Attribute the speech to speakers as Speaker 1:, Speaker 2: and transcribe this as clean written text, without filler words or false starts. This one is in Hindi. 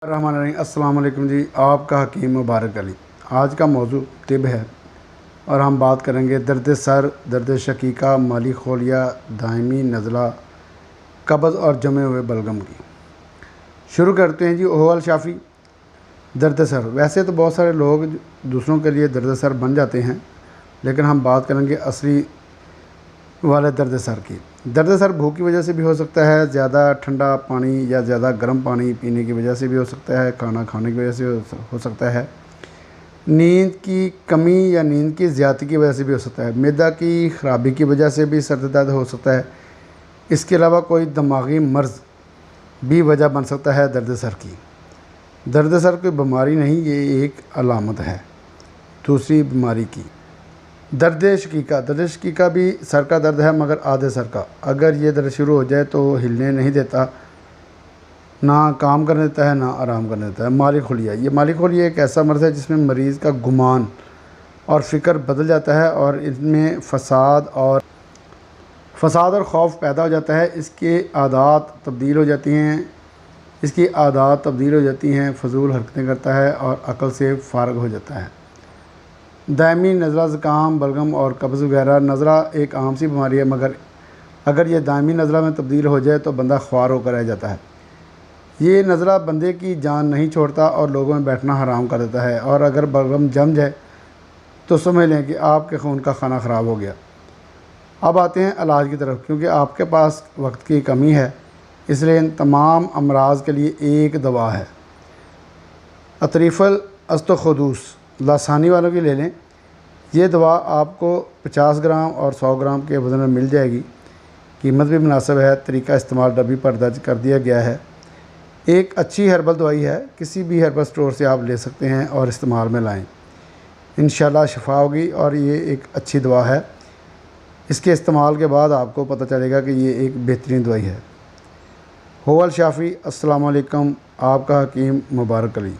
Speaker 1: अस्सलाम वालेकुम जी। आपका हकीम मुबारक अली। आज का मौजू तिब है और हम बात करेंगे दर्द सर, दर्द शकीका, माली खोलिया, दायमी नज़ला, कब्ज़ और जमे हुए बलगम की। शुरू करते हैं जी। ओवल शाफ़ी दर्द सर। वैसे तो बहुत सारे लोग दूसरों के लिए दर्द सर बन जाते हैं, लेकिन हम बात करेंगे असली वाले दर्द सर की। दर्द सर भूख की वजह से भी हो सकता है, ज़्यादा ठंडा पानी या ज़्यादा गर्म पानी पीने की वजह से भी हो सकता है, खाना खाने की वजह से हो सकता है, नींद की कमी या नींद की ज़्यादती की वजह से भी हो सकता है, मैदा की ख़राबी की वजह से भी सर दर्द हो सकता है। इसके अलावा कोई दिमागी मर्ज़ भी वजह बन सकता है दर्द सर की। दर्द सर कोई बीमारी नहीं, ये एक अलामत है दूसरी बीमारी की। दर्द शकीका भी सर का दर्द है, मगर आधे सर का। अगर ये दर्द शुरू हो जाए तो हिलने नहीं देता, ना काम करने देता है, ना आराम करने देता है। माली खोलिया। ये माली खोलिया एक ऐसा मर्ज़ है जिसमें मरीज़ का गुमान और फ़िक्र बदल जाता है और इसमें फ़साद और खौफ पैदा हो जाता है। इसकी आदत तब्दील हो जाती हैं, फ़जूल हरकतें करता है और अक़ल से फ़ारिग हो जाता है। दायमी नज़ला, ज़ुकाम, बलगम और कब्ज़ वगैरह। नज़ला एक आम सी बीमारी है, मगर अगर ये दायमी नज़ला में तब्दील हो जाए तो बंदा ख्वार होकर रह जाता है। ये नज़ला बंदे की जान नहीं छोड़ता और लोगों में बैठना हराम कर देता है, और अगर बलगम जम जाए तो समझ लें कि आपके खून का खाना ख़राब हो गया। अब आते हैं इलाज की तरफ। क्योंकि आपके पास वक्त की कमी है, इसलिए इन तमाम अमराज के लिए एक दवा है। अतरीफ़ल अस्तखुदूस लासानी वालों की ले लें। ये दवा आपको 50 ग्राम और 100 ग्राम के वज़न में मिल जाएगी। कीमत भी मुनासिब है। तरीका इस्तेमाल डब्बी पर दर्ज कर दिया गया है। एक अच्छी हर्बल दवाई है, किसी भी हर्बल स्टोर से आप ले सकते हैं और इस्तेमाल में लाएं। इंशाल्लाह शिफा होगी और ये एक अच्छी दवा है। इसके इस्तेमाल के बाद आपको पता चलेगा कि ये एक बेहतरीन दवाई है। ओवल शाफ़ी। अस्सलाम वालेकुम। आपका हकीम मुबारक अली।